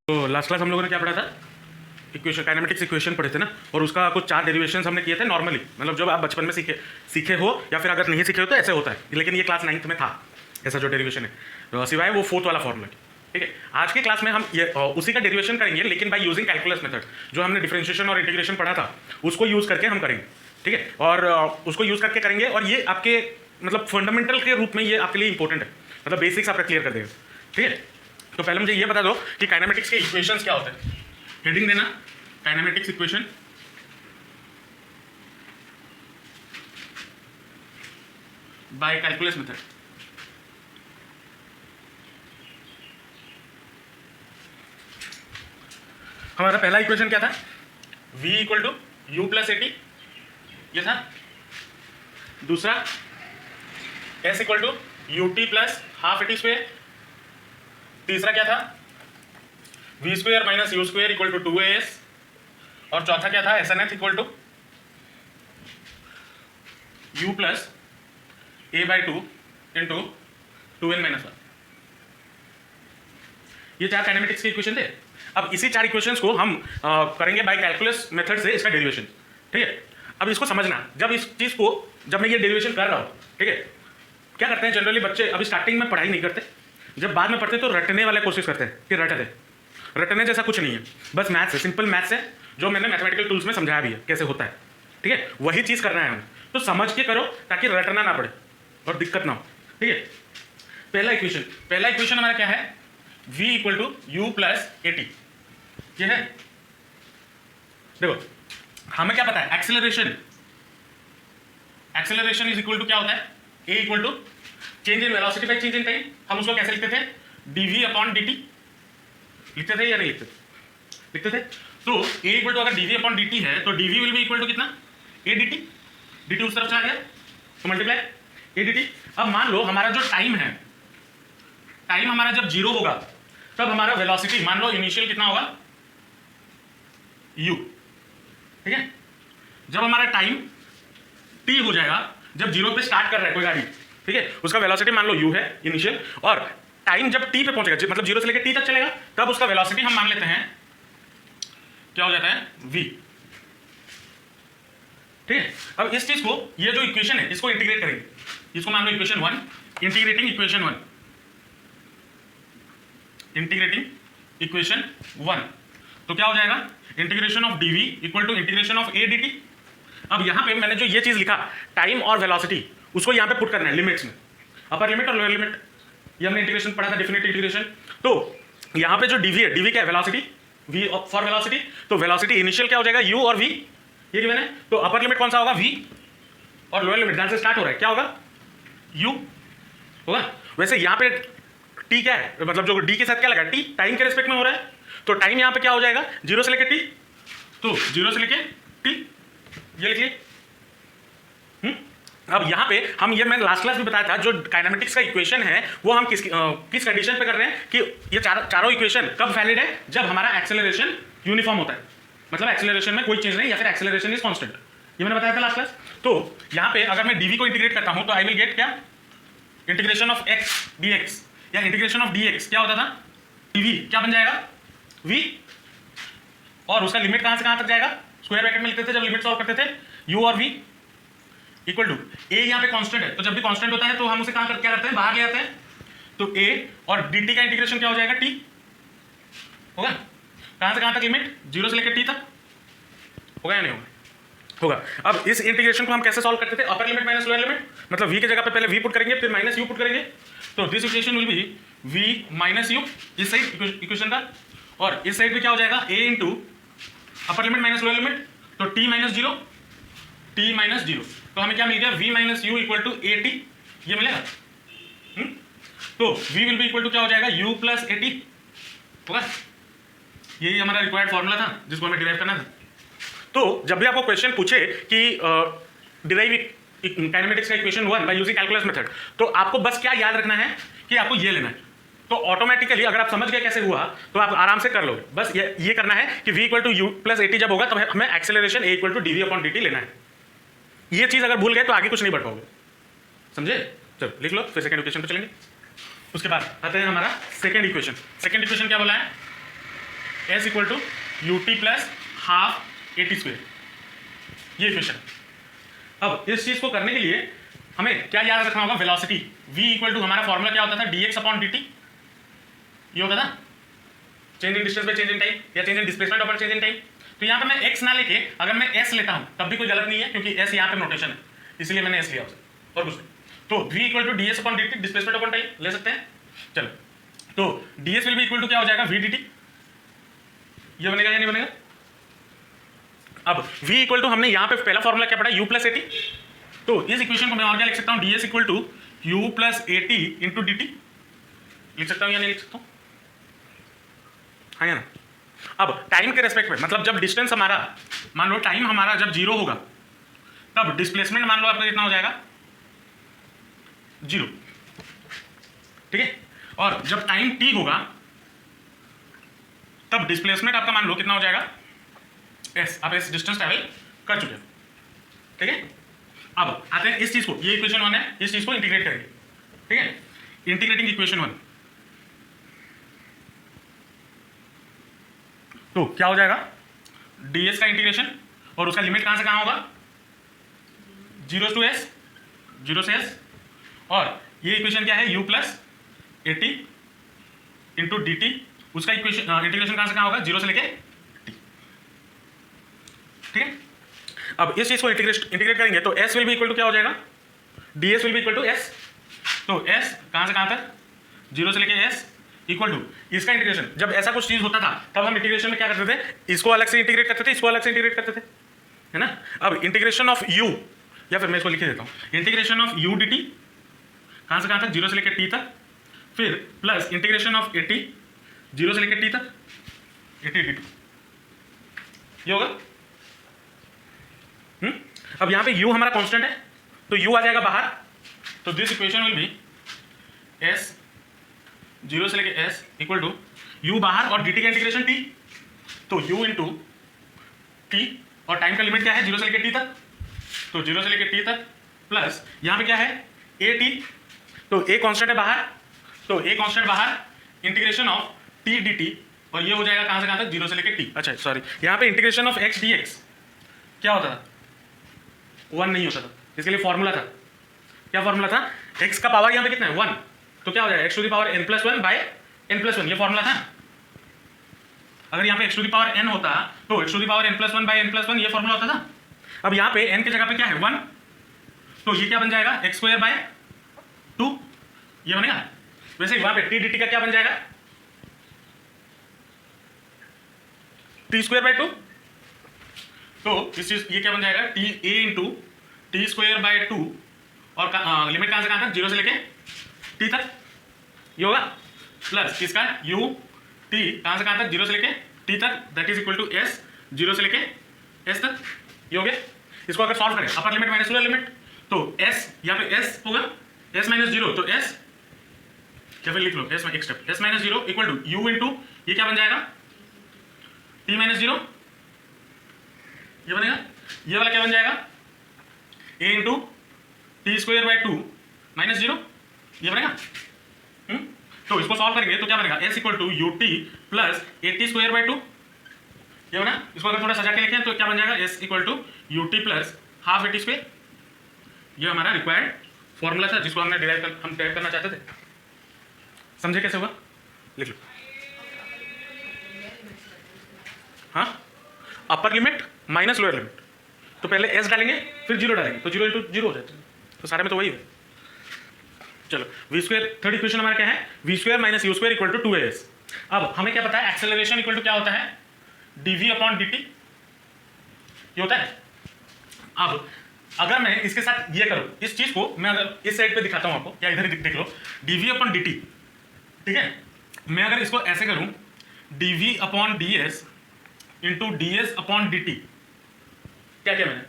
तो last class हम लोगों ने क्या पढ़ा था, इक्वेशन, काइनेमेटिक्स इक्वेशन पढ़े थे ना, और उसका कुछ 4 डेरिवेशंस हमने किए थे नॉर्मली, मतलब जब आप बचपन में सीखे हो या फिर अगर नहीं सीखे हो तो ऐसे होता है, लेकिन ये क्लास 9th में था ऐसा जो डेरिवेशन है, सिवाय वो 4th वाला फॉर्मूला। ठीक है, आज के क्लास में हम ये उसी का डेरिवेशन करेंगे, लेकिन बाय यूजिंग कैलकुलस मेथड। जो हमने डिफरेंशिएशन और इंटीग्रेशन पढ़ा था उसको यूज़ करके हम करेंगे। ठीक है, और उसको यूज़ करके करेंगे, और ये आपके मतलब फंडामेंटल के रूप में ये आपके लिए इंपॉर्टेंट है, मतलब बेसिक्स आपका क्लियर कर देगा। ठीक है, तो पहले मुझे ये बता दो कि काइनेमेटिक्स के इक्वेशंस क्या होते हैं। हेडिंग देना, kinematics equation by calculus method. हमारा पहला इक्वेशन क्या था, v equal to u plus a t, ये था। दूसरा s equal to u t plus half a t square. तीसरा क्या था, v square minus u square equal to 2as। और चौथा क्या था, SNF equal to u plus a by 2 into 2n minus 1। ये 4 काइनेमेटिक्स के इक्वेशन थे। अब इसी 4 इक्वेशंस को हम करेंगे बाय कैलकुलस मेथड से इसका डेरिवेशन। ठीक है, अब इसको समझना, जब इस चीज़ को, जब मैं ये डेरिवेशन कर रहा हूँ, ठीक है, क्या करते हैं जनरली बच्चे, अभी स्टार्टिंग में पढ़ाई नहीं करते, जब बाद में पढ़ते तो रटने वाले कोशिश करते हैं कि रट दे। रटने जैसा कुछ नहीं है, बस मैथ्स है, सिंपल मैथ्स है, जो मैंने मैथमेटिकल टूल्स में समझाया भी है कैसे होता है। ठीक है, वही चीज़ करना है हमें, तो समझ के करो ताकि रटना ना पड़े और दिक्कत ना हो। ठीक है, पहला इक्वेशन हमारा क्या है, v equal to u plus a t. ये है, देखो हमें क्या पता है, एक्सेलरेशन इज इक्वल टू क्या होता है, a equal to change in velocity by change in time. हम उसको कैसे लिखते थे, dv अपॉन dt लिखते थे या नहीं लिखते थे। तो a इक्वल टू अगर dv अपॉन dt है तो dv will be equal to कितना, a dt उस तरफ से आ गया तो मल्टीप्लाई a dt। अब मान लो हमारा जो टाइम है, टाइम हमारा जब 0 होगा तब हमारा वेलोसिटी मान लो इनिशियल कितना होगा, u। ठीक है, जब हमारा टाइम t हो जाएगा, जब 0 पे स्टार्ट कर रहा है कोई गाड़ी, ठीक है, उसका वेलोसिटी मान लो u है इनिशियल, और टाइम जब t पे पहुंचेगा, मतलब 0 से लेकर t तक चलेगा, तब उसका वेलोसिटी हम मान लेते हैं क्या हो जाता है, v। ठीक है, अब इस चीज को, ये जो इक्वेशन है इसको इंटीग्रेट करेंगे, इसको मान लो इक्वेशन 1, इंटीग्रेटिंग इक्वेशन 1, तो क्या हो जाएगा, integration of dv equal to integration of a dt। अब यहाँ पे मैंने जो ये चीज लिखा, टाइम और वेलोसिटी, उसको यहाँ पे पुट करना है लिमिट्स में, अपर लिमिट और लोअर लिमिट। ये हमने इंटीग्रेशन पढ़ा था, डेफिनेट इंटीग्रेशन। तो यहाँ पे जो dv है, dv क्या है, वेलोसिटी, v फॉर वेलोसिटी, तो वेलोसिटी इनिशियल क्या हो जाएगा, u और v, ये गिवन है। तो अपर लिमिट कौन सा होगा, v, और लोअर लिमिट जहाँ से स्टार्ट हो रहा है क्या होगा, u होगा। वैसे यहाँ पे t क्या है, मतलब जो d के साथ क्या लगा, t टाइम के रिस्पेक्ट में हो रहा है, तो टाइम यहाँ पे क्या हो जाएगा, 0 से लेके t, तो 0 से लेके t, ये लिख लिए। अब यहाँ पे हम, ये मैंने लास्ट क्लास में बताया था, जो काइनेमेटिक्स का इक्वेशन है वो हम किस कंडीशन पे कर रहे हैं कि ये चारों इक्वेशन कब वैलिड है, जब हमारा एक्सेलरेशन यूनिफॉर्म होता है, मतलब एक्सेलरेशन में कोई चेंज नहीं, या फिर एक्सेलरेशन इज कांस्टेंट। ये मैंने बताया था लास्ट क्लास। तो यहाँ पे अगर मैं dv को इंटीग्रेट करता हूँ तो आई विल गेट क्या, इंटीग्रेशन ऑफ x dx, या इंटीग्रेशन ऑफ dx क्या होता था, dv क्या बन जाएगा, v, और उसका लिमिट कहाँ से कहाँ तक जाएगा, स्क्वायर ब्रैकेट में लिखते थे जब लिमिट सॉल्व करते थे, u और v इक्वल टू a, यहाँ पे कांस्टेंट है, तो जब भी कांस्टेंट होता है तो हम उसे कहाँ क्या करते हैं, बाहर ले आते हैं, तो a और dt का इंटीग्रेशन क्या हो जाएगा, t होगा। कहाँ से कहाँ तक लिमिट, 0 से लेकर t तक, होगा या नहीं होगा। अब इस इंटीग्रेशन को हम कैसे सॉल्व करते थे, अपर लिमिट माइनस लोअर लिमिट, मतलब v की जगह पे पहले v पुट करेंगे, फिर माइनस u पुट करेंगे, तो this equation will be v minus u इस साइड इक्वेशन का, और इस साइड पे क्या हो जाएगा, a into upper limit minus lower limit, तो t माइनस 0, तो हमें क्या मिल गया, v minus u equal to a t, ये मिलेगा। तो v will be equal to क्या हो जाएगा, u प्लस ए टी होगा। यही हमारा रिक्वायर्ड फॉर्मूला था जिसको हमें डिराइव करना था। तो जब भी आपको क्वेश्चन पूछे कि डिराइव काइनेमेटिक्स का equation 1 by using calculus method, तो आपको बस क्या याद रखना है कि आपको ये लेना है, तो ऑटोमेटिकली अगर आप समझ गए कैसे हुआ तो आप आराम से कर लोगे। बस ये करना है कि v equal to u plus a t जब होगा तब हमें acceleration a equal to dv upon dt लेना है। ये चीज अगर भूल गए तो आगे कुछ नहीं बढ़ पाओगे, समझे। चलो लिख लो, फिर सेकंड इक्वेशन पे चलेंगे। उसके बाद आते हैं हमारा सेकंड इक्वेशन क्या बोला है, s equal to u t plus half a t square, ये इक्वेशन। अब इस चीज को करने के लिए हमें क्या याद रखना होगा, वेलोसिटी v इक्वल टू हमारा फॉर्मूला क्या होता था, dx अपॉन dt, ये होता था change in distance by change in time या change in displacement upon change in time. तो यहाँ पे मैं x ना लेके अगर मैं s लेता हूँ तब भी कोई गलत नहीं है, क्योंकि s यहाँ पे नोटेशन है, इसलिए मैंने s लिया उसे, और कुछ नहीं। तो v equal to ds upon dt, displacement upon time ले सकते हैं। चलो, तो ds will be equal to क्या हो जाएगा, v dt, ये बनेगा या नहीं बनेगा। अब v इक्वल टू हमने यहाँ पे पहला फॉर्मूला क्या पढ़ा, u प्लस एटी, तो इस इक्वेशन को मैं और क्या लिख सकता हूँ, ds equal to u plus a t into dt, लिख सकता हूँ या नहीं लिख सकता हूँ, हाँ या ना। अब टाइम के रेस्पेक्ट में, मतलब जब डिस्टेंस हमारा, मान लो टाइम हमारा जब 0 होगा तब डिस्प्लेसमेंट मान लो आपका कितना हो जाएगा, 0, ठीक है। और जब टाइम t होगा तब डिस्प्लेसमेंट आपका मान लो कितना हो जाएगा, s, आप इस डिस्टेंस ट्रैवल कर चुके हैं, ठीक है। अब आते हैं इस चीज को, ये इक्वेशन 1 है, इस चीज को इंटीग्रेट करेंगे, ठीक है। इंटीग्रेटिंग इक्वेशन 1, तो क्या हो जाएगा, ds का इंटीग्रेशन, और उसका लिमिट कहां से कहां होगा, 0 to s, 0 से s, और ये इक्वेशन क्या है, u plus a t into D T, उसका इक्वेशन इंटीग्रेशन कहां से कहां होगा, 0 से लेके t, ठीक है। अब इस चीज को इंटीग्रेट करेंगे तो s will be equal to क्या हो जाएगा, ds will be equal to s, तो s कहां से कहां तक, 0 से लेके s इक्वल टू इसका इंटीग्रेशन। जब ऐसा कुछ चीज होता था तब हम इंटीग्रेशन में क्या करते थे, इसको अलग से इंटीग्रेट करते थे, इसको अलग से इंटीग्रेट करते थे, है ना। अब इंटीग्रेशन ऑफ u, या फिर मैं इसको लिख देता हूँ, इंटीग्रेशन ऑफ u dt कहां से कहां तक, 0 से लेके t तक, फिर प्लस इंटीग्रेशन ऑफ एटी 0 से लेके t तक, एटी dt, ये होगा। अब यहाँ पे u हमारा कांस्टेंट है तो u आ जाएगा बाहर, तो this equation will B s 0 से लेके s इक्वल टू u बाहर और dt का इंटीग्रेशन t, तो u इंटू t, और टाइम का लिमिट क्या है, 0 से लेके t तक, तो 0 से लेके t तक, प्लस यहाँ पे क्या है a t, तो a कांस्टेंट है बाहर, तो a कांस्टेंट बाहर, इंटीग्रेशन ऑफ t dt, और ये हो जाएगा कहाँ से कहाँ तक, 0 से लेके t। अच्छा सॉरी, यहाँ पे इंटीग्रेशन ऑफ x dx क्या होता था, 1 नहीं होता था, इसके लिए फॉर्मूला था, क्या फॉर्मूला था, x का पावर यहाँ पे कितना है, 1, तो क्या हो जाएगा x to the power n plus 1 by n plus 1, ये फॉर्मूला था। अगर यहाँ पे x to the power n होता तो x to the power n plus 1 by n plus 1, ये फॉर्मूला होता था। अब यहाँ पे n की जगह पे क्या है, 1, तो ये क्या बन जाएगा, x स्क्वायर बाय 2, ये बनेगा। वैसे वहाँ पे t dt का क्या बन जाएगा, t स्क्वायर बाय 2, तो इस चीज ये क्या बन जाएगा, t a into T square by 2, और लिमिट कहाँ से कहाँ तक, 0 से लेके t तक, ये होगा, प्लस इसका u t कहाँ से कहाँ तक, 0 से लेके t तक, that is equal to s 0 से लेके s तक, ये हो गया। इसको अगर सॉल्व करें, अपर लिमिट माइनस लोअर लिमिट, तो s यहाँ पे s होगा, s माइनस 0, तो s या फिर लिख लो s एक step, s minus 0 equal to u into ये क्या बन जाएगा, t माइनस 0, ये बनेगा, ये वाला क्या बन जाएगा, a into T square by 2 minus 0, ये बनेगा। तो इसको सॉल्व करेंगे तो क्या बनेगा, s equal to u t plus a t square by 2, ये बना। इसको अगर थोड़ा सजा के लिखें तो क्या बन जाएगा, s equal to u t plus half a t square, ये हमारा रिक्वायर्ड फॉर्मूला था जिसको हमने हम डेराइव करना चाहते थे। समझे कैसे हुआ, लिख लो। हाँ, अपर लिमिट माइनस लोअर लिमिट, तो पहले s डालेंगे फिर 0 डालेंगे, तो 0 इंटू 0 हो जाता है, तो सारे में तो वही है। चलो वी स्क्वायर, थर्ड इक्वेशन हमारा क्या है, v square minus u square equal to 2as। अब हमें क्या पता है, एक्सेलरेशन इक्वल टू क्या होता है, dv अपॉन dt, ये होता है। अब अगर मैं इसके साथ ये करूं, इस चीज को मैं अगर इस साइड पे दिखाता हूं आपको, या इधर देख लो, dv अपॉन dt, ठीक है। मैं अगर इसको ऐसे करूं, dv upon ds into ds upon dt, क्या किया मैंने,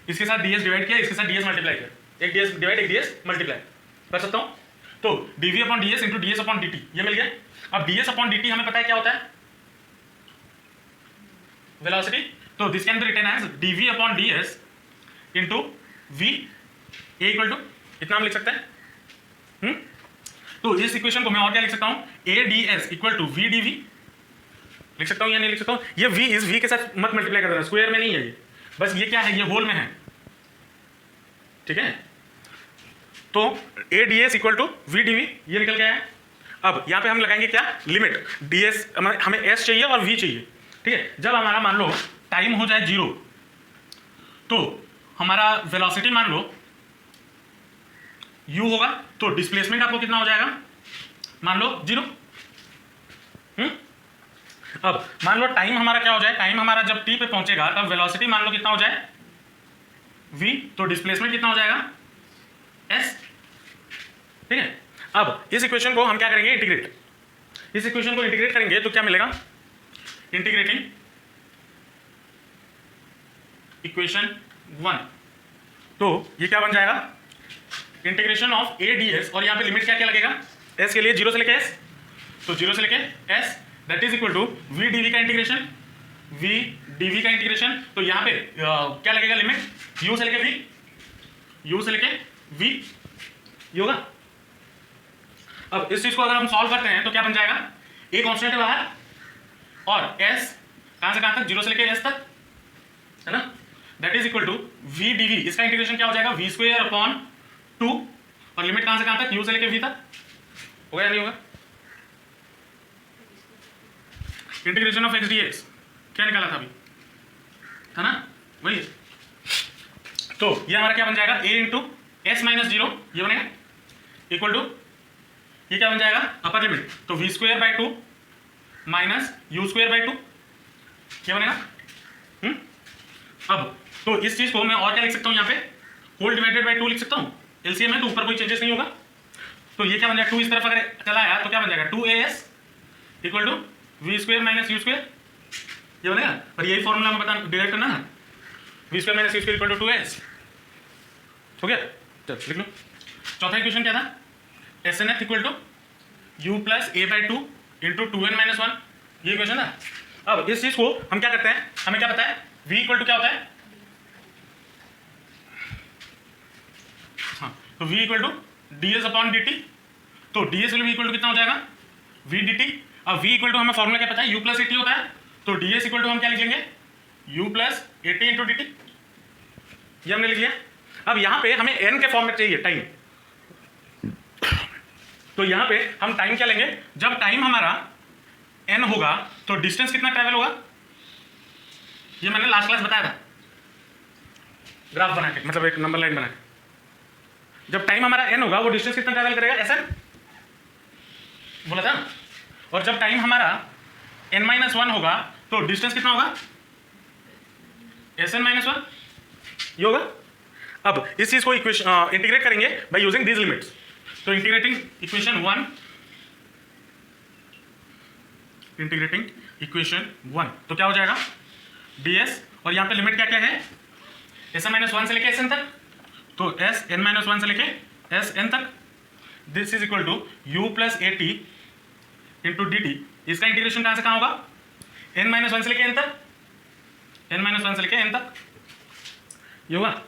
इसके साथ ds डिवाइड किया, इसके साथ ds मल्टीप्लाई किया, एक ds डिवाइड एक ds मल्टीप्लाई कर सकता हूं, तो dv upon ds into ds upon dt, ये मिल गया। अब ds अपॉन dt हमें पता है क्या होता है, वेलोसिटी, तो this can be written as dv upon ds into v, a equal to इतना हम लिख सकते हैं। तो इस इक्वेशन को मैं और क्या लिख सकता हूं, a ds equal to v dv, लिख सकता हूँ या नहीं लिख सकता हूँ? ये v इस v के साथ मत मल्टीप्लाई कर देना, स्क्वायर में नहीं है ये, बस ये क्या है, ये होल में है, ठीक है। तो a ds equal to v dv ये निकल के आया। अब यहाँ पे हम लगाएंगे क्या, लिमिट ds, हमें s चाहिए और v चाहिए, ठीक है। जब हमारा मान लो टाइम हो जाए 0 तो हमारा वेलोसिटी मान लो u होगा, तो डिस्प्लेसमेंट आपको कितना हो जाएगा, मान लो 0। अब मान लो टाइम हमारा क्या हो जाए, टाइम हमारा जब t पे पहुंचेगा तब वेलोसिटी मान लो कितना हो जाए v, तो डिस्प्लेसमेंट कितना हो जाएगा s, ठीक है। अब इस इक्वेशन को हम क्या करेंगे, इंटीग्रेट। इस इक्वेशन को इंटीग्रेट करेंगे तो क्या मिलेगा, इंटीग्रेटिंग इक्वेशन 1, तो ये क्या बन जाएगा, इंटीग्रेशन ऑफ a ds, और यहाँ पे लिमिट क्या क्या लगेगा, s के लिए 0 से लेके s, तो 0 से लेके s that is equal to v dv का इंटीग्रेशन, v dv का इंटीग्रेशन, तो यहाँ पे क्या लगेगा, लिमिट u से लेके v, u से लेके v ये होगा। अब इस चीज को अगर हम सॉल्व करते हैं तो क्या बन जाएगा, a कांस्टेंट है बाहर और s कहां से कहां तक, 0 से लेके s तक, है ना, that is equal to v dv, इसका इंटीग्रेशन क्या हो जाएगा, v स्क्वायर अपॉन 2, और लिमिट कहां से कहां तक, u से लेके v तक, होगा या नहीं होगा। इंटीग्रेशन ऑफ x dx क्या निकाला था अभी, है ना, वही है। तो ये हमारा क्या बन जाएगा, a इंटू s माइनस 0 ये बनेगा इक्वल टू, ये क्या बन जाएगा, अपर लिमिट, तो v square by 2 minus u square by 2 क्या बनेगा। अब तो इस चीज को मैं और क्या लिख सकता हूँ, यहाँ पे होल डिवाइडेड बाई 2 लिख सकता हूँ, एलसीएम है तो ऊपर कोई चेंजेस नहीं होगा, तो ये क्या बन जाएगा, 2 इस तरफ अगर चला आया तो क्या बन जाएगा, 2as equal to v square minus u square ये बनेगा। पर यही फॉर्मूला में बता डिराइव करना है, v square minus u square equal to 2s, हो गया, चल लिख लो। चौथा इक्वेशन क्या था, snth equal to u plus a by 2 into 2n minus 1, ये इक्वेशन था। अब इस चीज को हम क्या करते हैं, हमें क्या पता है, v इक्वल टू क्या होता है, हाँ, तो v equal to ds upon dt, तो ds वैल्यू इक्वल टू कितना हो जाएगा, v dt। अब v इक्वल टू हमें फॉर्मूला क्या पता है, u प्लस at होता है, तो ds इक्वल टू हम क्या लिखेंगे, u plus at into dt, ये हमने लिख लिया। अब यहाँ पे हमें n के फॉर्म में चाहिए टाइम, तो यहाँ पे हम टाइम क्या लेंगे, जब टाइम हमारा n होगा तो डिस्टेंस कितना ट्रैवल होगा, ये मैंने लास्ट क्लास बताया था ग्राफ बना के, मतलब एक नंबर लाइन बना के, जब टाइम हमारा n होगा वो डिस्टेंस कितना ट्रैवल करेगा, sn बोला था। और जब टाइम हमारा n-1 होगा तो डिस्टेंस कितना होगा, sn-1 ये होगा। अब इस चीज को इक्वेशन इंटीग्रेट करेंगे बाय यूजिंग दीज लिमिट्स, तो इंटीग्रेटिंग इक्वेशन 1 तो क्या हो जाएगा, ds, और यहाँ पे लिमिट क्या क्या है, sn-1 से लेके sn तक, तो sn-1 से लेके sn तक, this is equal to u plus at into dt, इसका इंटीग्रेशन कहां से कहां होगा, n-1 से लेके n तक, n-1 से लेके n तक, ये होगा।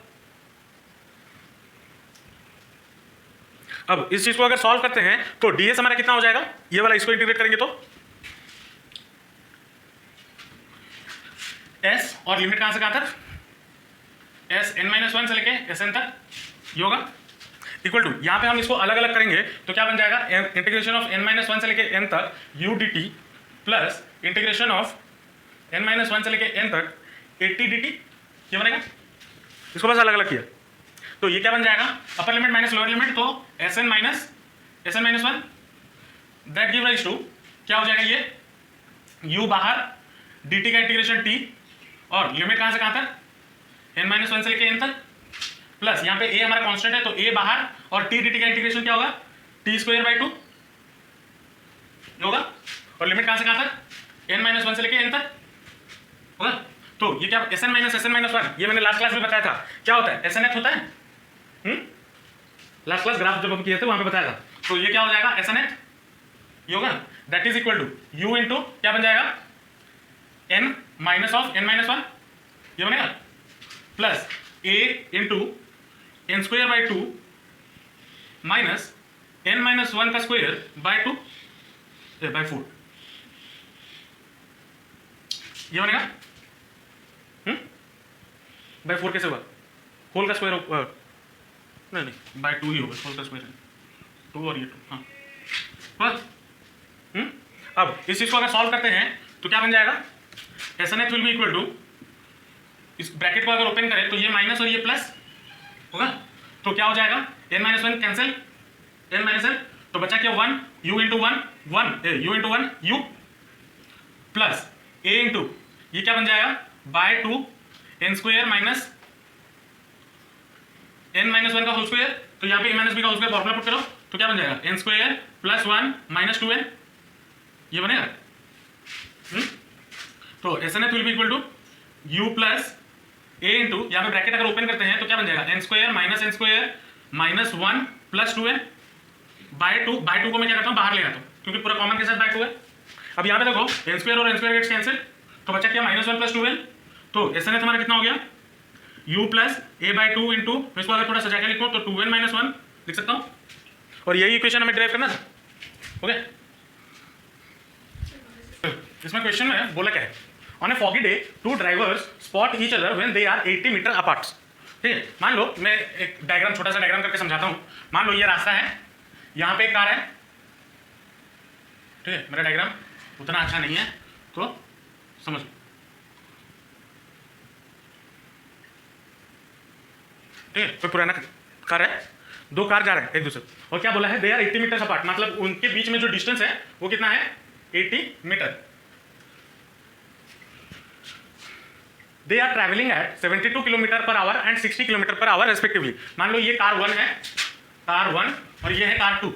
अब इस चीज को अगर सॉल्व करते हैं तो ds हमारा कितना हो जाएगा, ये वाला इसको इंटीग्रेट करेंगे तो s, और लिमिट कहां से कहां तक, sn-1 से लेके sn तक, ये होगा इक्वल टू, यहाँ पे हम इसको अलग अलग करेंगे तो क्या बन जाएगा, इंटीग्रेशन ऑफ n-1 से लेके n तक u dt plus integration of n-1 से लेके n तक at dt, ये बनेगा। इसको बस अलग अलग किया तो ये क्या बन जाएगा, upper limit minus lower limit, तो sn minus 1 that give rise to क्या हो जाएगा, ये u बाहर dt का इंटीग्रेशन t, और लिमिट कहां से कहां तक, n-1 से लेके n तक, प्लस यहाँ पे a हमारा कांस्टेंट है तो a बाहर, और t dt का इंटीग्रेशन क्या होगा, t स्क्वायर बाई 2 होगा, और लिमिट कहां से कहां तक, n-1 से लेके n तक होगा। तो ये क्या, sn-1 ये मैंने लास्ट क्लास में बताया था क्या होता है, snth होता है, लास्ट क्लास ग्राफ जब हम किए थे वहां पे बताया था, तो ये क्या हो जाएगा, snth ये होगा, that is equal to u into क्या बन जाएगा, n माइनस ऑफ n-1 ये बनेगा, plus a into n square by 2 minus n-1 का स्क्वायर बाई 2 बाई 4, ये बनेगा बाय 4 कैसे होगा, होल का स्क्वायर नहीं बाय 2 ही होगा, होल का स्क्वायर 2 और ये 2, हाँ बस। अब इस चीज को अगर सॉल्व करते हैं तो क्या बन जाएगा, SNH will be equal to, इस ब्रैकेट को अगर ओपन करें तो ये माइनस और ये प्लस होगा, तो क्या हो जाएगा n-1 कैंसिल, n-n, तो बचा क्या 1 u into 1 u into 1 u plus a into ये क्या बन जाएगा bye 2 n square minus n-1 का होल स्क्वायर, तो यहाँ पे a-b का होल स्क्वायर फॉर्मूला पुट करो तो क्या बन जाएगा n square plus 1 minus 2n, ये बनेगा। तो SNH will be equal to u plus a into यहाँ पे ब्रैकेट अगर ओपन करते हैं तो क्या बन जाएगा n square minus 1 plus 2n by 2 को मैं क्या करता हूँ बाहर ले आता हूँ क्योंकि पूरा कॉमन के साथ बाय 2 है। अब यहाँ पे देखो n स्क्वायर और n स्क्वायर गेट्स कैंसिल, तो बचा क्या -1 प्लस 2n, तो SNH हमारा कितना हो गया u plus a by 2 into, मैं इसको अगर थोड़ा सजा के लिखूँ तो 2n माइनस 1 लिख सकता हूँ, और यही इक्वेशन हमें ड्राइव करना था। ओके, इसमें क्वेश्चन में बोला क्या है, on a foggy day 2 drivers spot each other when they are 80 metre apart. ठीक है, मान लो मैं एक डायग्राम छोटा सा डायग्राम करके समझाता हूँ। मान लो ये रास्ता है, यहाँ पे एक कार है, ठीक है, मेरा डायग्राम उतना अच्छा नहीं है तो समझ लो। ठीक है, कोई पुराना कार है, 2 कार जा रहे हैं एक दूसरे, और क्या बोला है दे आर 80 मीटर अपार्ट, मतलब उनके बीच में जो डिस्टेंस है वो कितना है 80 metre. They are travelling at 72 kilometre per hour and 60 kilometre per hour respectively. मान लो ये कार 1 है, कार 1 और ये है कार 2।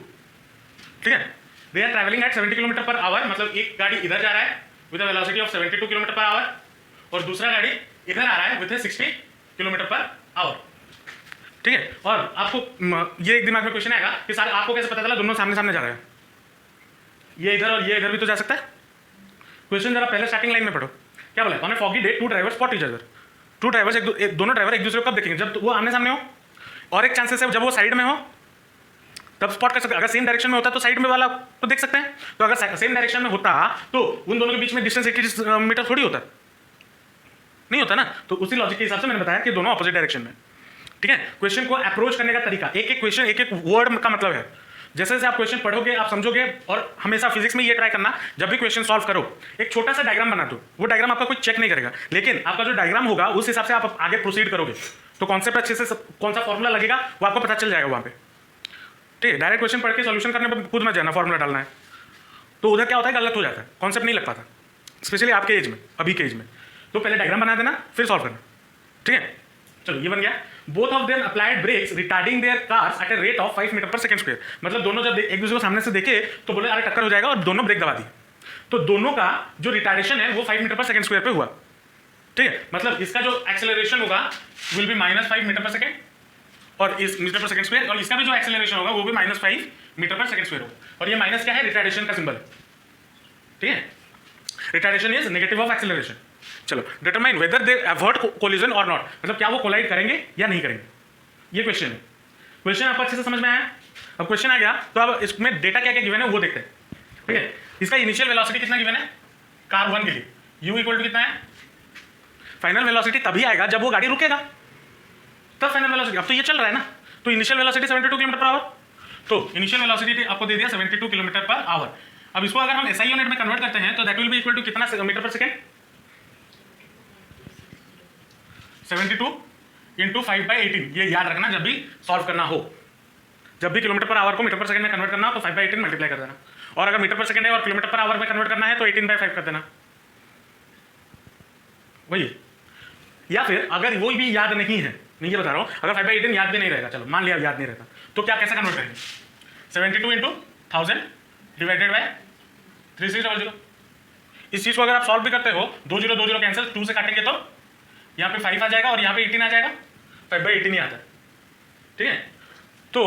ठीक है, they are travelling at 70 kilometre per hour, मतलब एक गाड़ी इधर जा रहा है with a velocity of 72 kilometre per hour और दूसरा गाड़ी इधर आ रहा है विद 60 किलोमीटर पर आवर। ठीक है, और आपको ये एक दिमाग में क्वेश्चन आएगा कि सर आपको कैसे पता चला दोनों सामने सामने जा रहे हैं, ये इधर और ये इधर भी तो जा सकता है। क्वेश्चन जरा पहले स्टार्टिंग लाइन में पढ़ो, क्या बोला, on a foggy day 2 drivers spot each other. 2 drivers दोनों ड्राइवर एक दूसरे को कब देखेंगे, जब वो आमने सामने हो, और एक चांसेस है जब वो साइड में हो तब स्पॉट कर सकते हैं। अगर सेम डायरेक्शन में होता तो साइड में वाला तो देख सकते हैं, तो अगर सेम डायरेक्शन में होता तो उन दोनों के बीच में डिस्टेंस 80 मीटर थोड़ी होता, नहीं होता ना। तो उसी लॉजिक के हिसाब से मैंने बताया कि दोनों ऑपोजिट डायरेक्शन में। ठीक है, क्वेश्चन को अप्रोच करने का तरीका, एक एक क्वेश्चन एक एक वर्ड का मतलब है। जैसे जैसे आप क्वेश्चन पढ़ोगे आप समझोगे, और हमेशा फिजिक्स में ये ट्राई करना जब भी क्वेश्चन सॉल्व करो एक छोटा सा डायग्राम बना दो, वो डायग्राम आपका कोई चेक नहीं करेगा, लेकिन आपका जो डायग्राम होगा उस हिसाब से आप आगे प्रोसीड करोगे तो कॉन्सेप्ट अच्छे से कौन सा फॉर्मूला लगेगा वो आपको पता चल जाएगा वहाँ पे। ठीक है, डायरेक्ट क्वेश्चन पढ़ के सॉल्यूशन करने पर खुद मत जाना, फॉर्मूला डालना है तो उधर क्या होता है गलत हो जाता है, कॉन्सेप्ट नहीं लग पाता, स्पेशली आपके एज में, अभी के एज में। तो पहले डायग्राम बना देना फिर सॉल्व करना। ठीक है, चलो ये बन गया। Both of them applied brakes retarding their cars at a rate of 5 metre per second square, मतलब दोनों जब एक दूसरे को सामने से देखे तो बोले अरे टक्कर हो जाएगा और दोनों ब्रेक दबा दिए, तो दोनों का जो रिटार्डेशन है वो 5 मीटर पर सेकंड स्क्वायर पे हुआ। ठीक है, मतलब इसका जो एक्सेलरेशन होगा will be -5 metre per second और इस मीटर पर सेकंड स्क्वायर, और इसका भी जो एक्सेलरेशन होगा वो भी -5 मीटर पर सेकंड स्क्वायर होगा। और ये माइनस क्या है, रिटार्डेशन का सिंबल है। ठीक है, retardation is negative of acceleration. चलो, determine whether they avoid collision or not, मतलब क्या वो कोलाइड करेंगे या नहीं करेंगे, ये क्वेश्चन है। क्वेश्चन आपको अच्छे से समझ में आया। अब क्वेश्चन आ गया तो अब इसमें डेटा क्या क्या गिवन है वो देखते हैं। ठीक है, इसका इनिशियल वेलोसिटी कितना गिवन है कार 1 के लिए, u इक्वल टू कितना है, फाइनल वेलोसिटी तभी आएगा जब वो गाड़ी रुकेगा तब फाइनल वेलोसिटी। अब तो ये चल रहा है ना, तो initial velocity 72 kilometre per our, तो इनिशियल वेलोसिटी आपको दे दिया 72 किलोमीटर पर आवर। अब इसको अगर हम एसआई यूनिट में कन्वर्ट करते हैं तो that will be equal to कितना मीटर पर सेकंड, 72 इंटू 5/18। ये याद रखना जब भी सॉल्व करना हो, जब भी किलोमीटर पर आवर को मीटर पर सेकंड में कन्वर्ट करना हो तो 5/18 मल्टीप्लाई कर देना, और अगर मीटर पर सेकंड है और किलोमीटर पर आवर में कन्वर्ट करना है तो 18/5 कर देना, वही। या फिर अगर वो भी याद नहीं है, नहीं ये बता रहा हूँ, अगर 5/18 याद भी नहीं रहेगा, चलो मान लिया याद नहीं रहता, तो क्या कैसे कन्वर्ट करेंगे, 72 इंटू 1000 डिवाइडेड बाय 3600। इस चीज को अगर आप सॉल्व भी करते हो 2 0 2 0 कैंसिल, 2 से काटेंगे तो यहाँ पे 5 आ जाएगा और यहाँ पे 18 आ जाएगा, 5/18 ही आता है। ठीक है, तो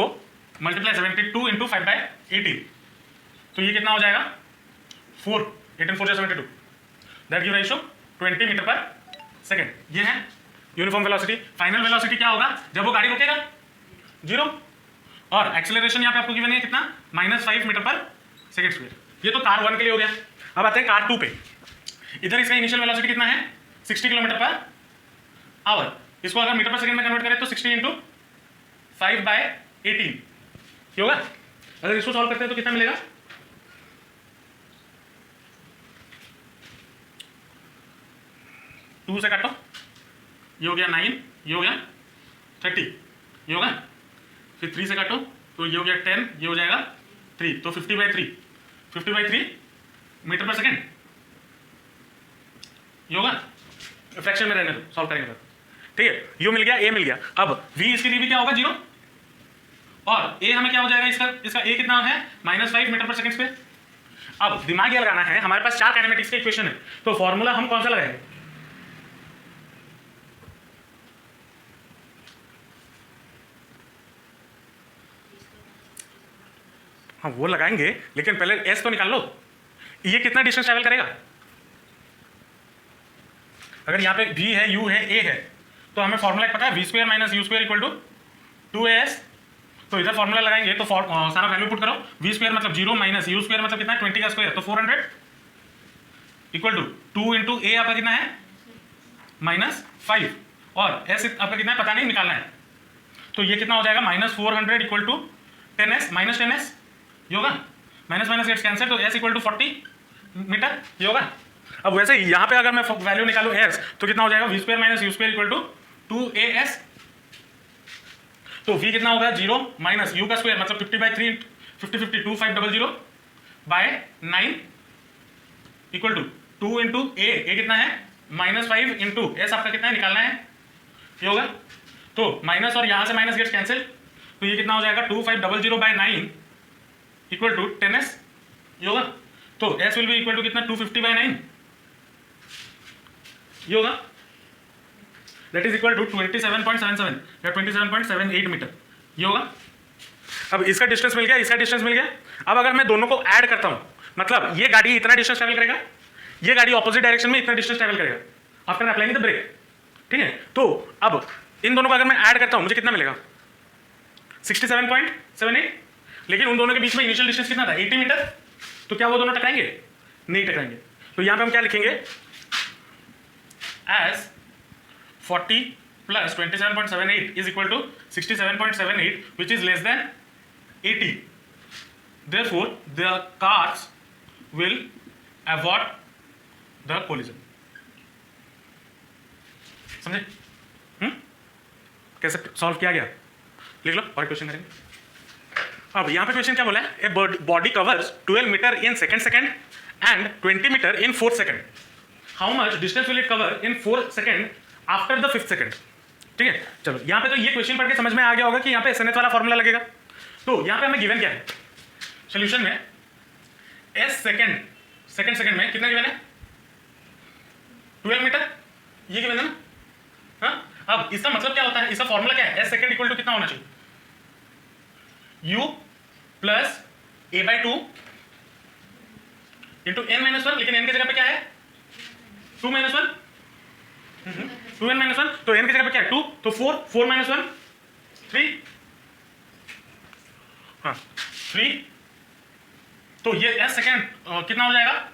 मल्टीप्लाई 72 इंटू 5/18, तो ये कितना हो जाएगा 4, 18 4 72, दैट गिव रेशियो 20 मीटर पर सेकेंड। ये है यूनिफॉर्म वेलोसिटी। फाइनल वेलोसिटी क्या होगा जब वो गाड़ी रुकेगा, 0, और एक्सेलरेशन यहाँ पे आपको गिवन है कितना, -5 मीटर पर सेकेंड स्क्वायर। ये तो कार 1 के लिए हो गया। अब आते हैं कार 2 पे। इधर इसका इनिशियल वेलोसिटी कितना है 60 किलोमीटर पर आवर, इसको अगर मीटर पर सेकंड में कन्वर्ट करें तो 60 इंटू 5/18 होगा। अगर इसको सॉल्व करते हैं तो कितना मिलेगा, 2 से काटो, ये हो गया 9, ये हो गया 30, ये होगा, फिर 3 से काटो तो ये हो गया 10, ये हो जाएगा 3, तो 50/3 मीटर पर सेकेंड, ये होगा। फ्रैक्शन में रहने दो, सॉल्व करेंगे फिर, ठीक है। यू मिल गया, ए मिल गया। अब v इसकी भी क्या होगा 0, और ए हमें क्या हो जाएगा इसका ए कितना है -5 मीटर पर सेकेंड पे। अब दिमाग ये लगाना है, हमारे पास 4 काइनेमेटिक्स के इक्वेशन है, तो फॉर्मूला हम कौन सा लगाएंगे, हाँ वो लगाएंगे, लेकिन पहले एस तो निकाल लो, ये कितना डिस्टेंस ट्रैवल करेगा। अगर यहाँ पे v है, u है, a है, तो हमें फॉर्मूला पता है v² - u² = 2as। तो इधर फॉर्मूला लगाएंगे तो सारा वैल्यू पुट करो, v² मतलब 0 माइनस u² मतलब कितना है 20 का स्क्वायर, तो 400 = 2 इंटू a आपका कितना है -5, और s आपका कितना है पता नहीं, निकालना है। तो ये कितना हो जाएगा -400 = 10s -10s, ये होगा, माइनस गेट्स कैंसिल, तो s = 40 मीटर, ये होगा। अब वैसे ही यहाँ पे अगर मैं वैल्यू निकालूं s तो कितना हो जाएगा v² - u² = 2as। तो v कितना होगा 0 माइनस u का स्क्वायर मतलब 50/3 50 2500/9 = 2 इंटू a कितना है -5 इंटू s आपका कितना है निकालना है, ये होगा। तो माइनस और यहाँ से माइनस गेट्स कैंसिल, तो ये कितना हो जाएगा 2500/9 = 10s, ये होगा। तो s will be equal to कितना 250/9, ये होगा, दैट इज इक्वल टू 27.77 या 27.78 मीटर, ये होगा। अब इसका डिस्टेंस मिल गया, इसका डिस्टेंस मिल गया। अब अगर मैं दोनों को ऐड करता हूं, मतलब ये गाड़ी इतना डिस्टेंस ट्रैवल करेगा, ये गाड़ी ऑपोजिट डायरेक्शन में इतना डिस्टेंस ट्रैवल करेगा आफ्टर अप्लाइंग द ब्रेक, ठीक है। तो अब इन दोनों को अगर मैं ऐड करता हूं मुझे कितना मिलेगा 67.78, लेकिन उन दोनों के बीच में इनिशियल डिस्टेंस कितना था 80 मीटर, तो क्या वो दोनों टकराएंगे, नहीं टकराएंगे। तो यहां पे हम क्या लिखेंगे, as 40 plus 27.78 is equal to 67.78, which is less than 80. Therefore, the cars will avoid the collision. समझे? कैसे सॉल्व किया गया, लिख लो और क्वेश्चन करेंगे। अब यहाँ पे क्वेश्चन क्या बोला है, a body covers 12 metre in second and 20 metre in 4 second. How much distance will it cover in 4 second after the 5th second, ठीक है। चलो यहाँ पे तो ये क्वेश्चन पढ़ के समझ में आ गया होगा कि यहाँ पे SNH वाला फॉर्मूला लगेगा। तो यहाँ पे हमें गिवन क्या है सोल्यूशन में, s सेकेंड में कितना गिवन है 12 मीटर, ये गिवन है ना। हाँ, अब इसका मतलब क्या होता है, इसका फॉर्मूला क्या है, s सेकेंड इक्वल टू कितना होना चाहिए u plus a/2 into n-1, लेकिन n की जगह पे क्या है 2 - 1, 2n - 1, तो n की जगह पे क्या है 2, तो 4 - 1 3, हाँ 3, तो ये s सेकेंड कितना हो जाएगा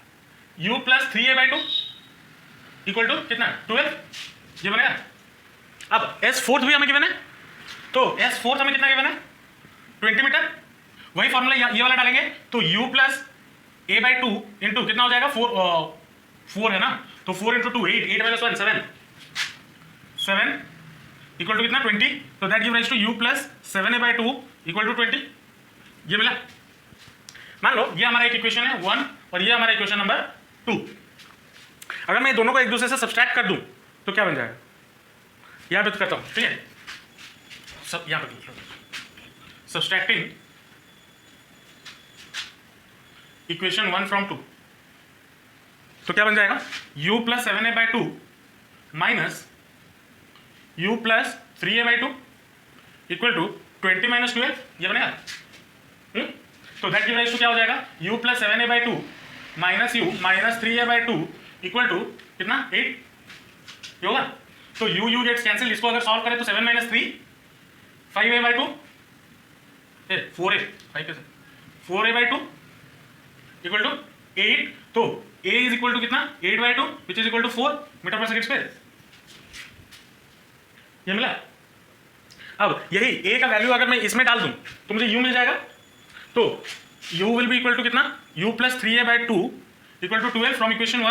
u plus 3a/2 equal to कितना 12, ये बनेगा। अब s4 भी हमें गिवन है, तो s4 हमें कितना गिवन है 20 मीटर, वही फॉर्मूला ये वाला डालेंगे, तो u प्लस a/2 इंटू कितना हो जाएगा 4 है ना, तो 4 इंटू 2 8 - 1 7 इक्वल टू कितना 20, तो that give rise to u plus 7a/2 equal to 20, ये मिला। मान लो ये हमारा एक इक्वेशन है 1 और ये हमारा इक्वेशन नंबर 2। अगर मैं दोनों को एक दूसरे से सब्सट्रैक्ट कर दूं तो क्या बन जाएगा, यहां पे करता हूं, ठीक है। सब यहां पे सब्सट्रैक्टिंग इक्वेशन 1 फ्रॉम 2, तो क्या बन जाएगा u plus 7a/2 minus u plus 3a/2 equal to 20 - 12, ये बनेगा। तो दैट गिव राइज टू क्या हो जाएगा u plus 7a/2 minus u minus 3a/2 equal to कितना 8, ये होगा। तो u गेट्स कैंसिल, इसको अगर सॉल्व करें तो 7 - 3 5a/2 4a 5 कैसे 4a/2 इक्वल टू 8, तो ए इज इक्वल टू कितना 8/2 which is equal to 4 metre per second square. ये मिला। अब यही ए का वैल्यू अगर मैं इसमें डाल दूं तो मुझे यू मिल जाएगा। तो u will be equal to कितना u plus 3a/2 equal to 12 from equation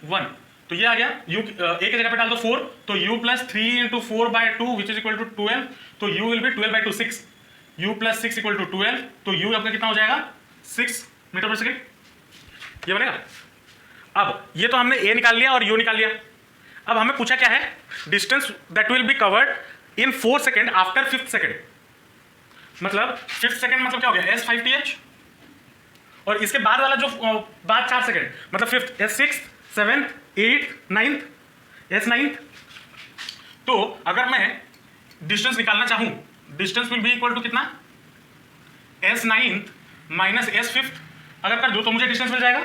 1। तो ये आ गया u a की जगह पे डाल दो 4, तो u plus 3 into 4/2 which is equal to 12, तो u will be 12/2 6, u plus 6 equal to 12, तो u आपका कितना हो जाएगा 6 मीटर पर सेकेंड। ये बनेगा। अब ये तो हमने a निकाल लिया और u निकाल लिया। अब हमें पूछा क्या है, distance that will be covered in 4 second after 5th second. मतलब 5th सेकेंड मतलब क्या हो गया s5th, और इसके बाद वाला जो बाद 4 सेकेंड मतलब 5th s6 7th 8th 9th s9th। तो अगर मैं डिस्टेंस निकालना चाहूं, distance will be equal to कितना s9th माइनस s5th अगर कर दूं तो मुझे डिस्टेंस मिल जाएगा।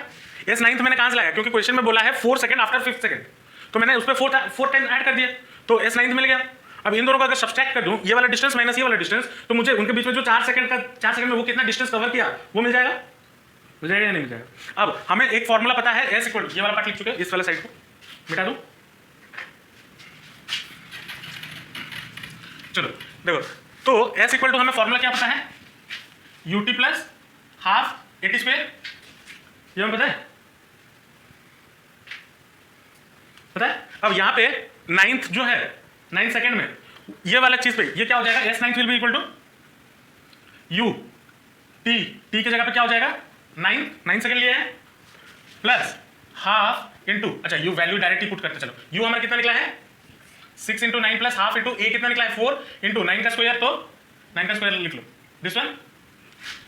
s9th मैंने कहां से लाया, क्योंकि क्वेश्चन में बोला है 4 सेकेंड आफ्टर 5th सेकेंड, तो मैंने उस पर 4 टाइम ऐड कर दिया, तो s9th मिल गया। अब इन दोनों को अगर सब्सट्रैक्ट कर दूं, ये वाला डिस्टेंस माइनस ये वाला डिस्टेंस, तो मुझे उनके बीच में जो 4 सेकंड में वो कितना डिस्टेंस कवर किया वो मिल जाएगा। मिल जाएगा या नहीं मिल जाएगा। अब हमें एक फॉर्मूला पता है s इक्वल, ये वाला पार्ट लिख चुके हैं, इस वाला साइड को मिटा दूं। चलो देखो, तो s इक्वल टू हमें फॉर्मूला क्या पता है, ut plus half eighty square. ये हमें पता है। अब यहाँ पे 9th जो है 9 सेकेंड में ये वाला चीज पे ये क्या हो जाएगा, s9th will be equal to u t की जगह पे क्या हो जाएगा 9 सेकेंड लिया है प्लस हाफ इंटू, अच्छा u वैल्यू डायरेक्टली पुट करते चलो, u हमारा कितना निकला है 6 into 9 plus half into a कितना निकला है 4 इंटू 9 का स्क्वायर, तो 9 का स्क्वायर लिख लो दिस वन,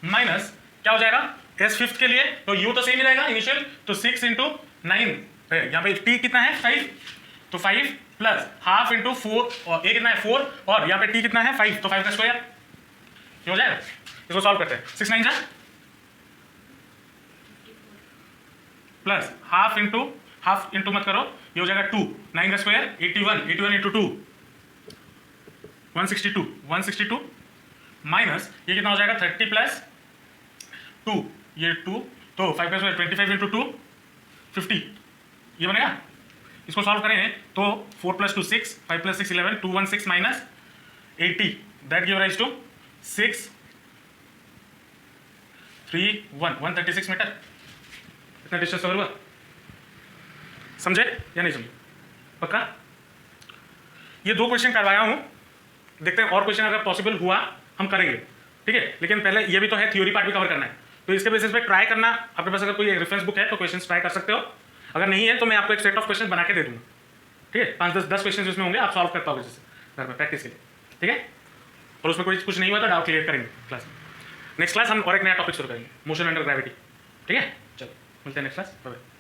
माइनस क्या हो जाएगा s5th के लिए, तो u तो सेम ही रहेगा इनिशियल, तो 6 इंटू 9, यहाँ पे t कितना है 5, तो 5 प्लस हाफ इंटू 4 और a कितना है 4 और यहाँ पे t कितना है 5, तो 5 का स्क्वायर। ये हो जाएगा। इसको सॉल्व करते हैं, 6 9 जा प्लस हाफ इंटू मत करो, ये हो जाएगा 2, 9 का स्क्वायर 81 इंटू 2 162 माइनस ये कितना हो जाएगा 30 प्लस 2, ये 2, तो 5 का स्क्वायर 25 इंटू 2 50, ये बनेगा। इसको सॉल्व करें तो 4 plus 2 6, 5 plus 6 11, 216 minus 80 that give rise to 6 3 1 136 metre. इतना डिस्टेंस कवर हुआ, समझे या नहीं समझे? पक्का? ये 2 क्वेश्चन करवाया हूं, देखते हैं और क्वेश्चन अगर पॉसिबल हुआ हम करेंगे, ठीक है। लेकिन पहले ये भी तो है, थ्योरी पार्ट भी कवर करना है, तो इसके बेसिस पे ट्राई करना। आपके पास अगर कोई रेफरेंस बुक है तो क्वेश्चन ट्राई कर सकते हो, अगर नहीं है तो मैं आपको एक सेट ऑफ क्वेश्चन बना के दे दूंगा, ठीक है। 5-10 क्वेश्चन जिसमें होंगे आप सॉल्व कर पाओगे जैसे घर में प्रैक्टिस के लिए, ठीक है। और उसमें कोई कुछ नहीं हुआ तो डाउट क्लियर करेंगे क्लास में। नेक्स्ट क्लास हम और एक नया टॉपिक शुरू करेंगे, मोशन अंडर ग्रेविटी, ठीक है। चलो मिलते हैं नेक्स्ट क्लास, बाय।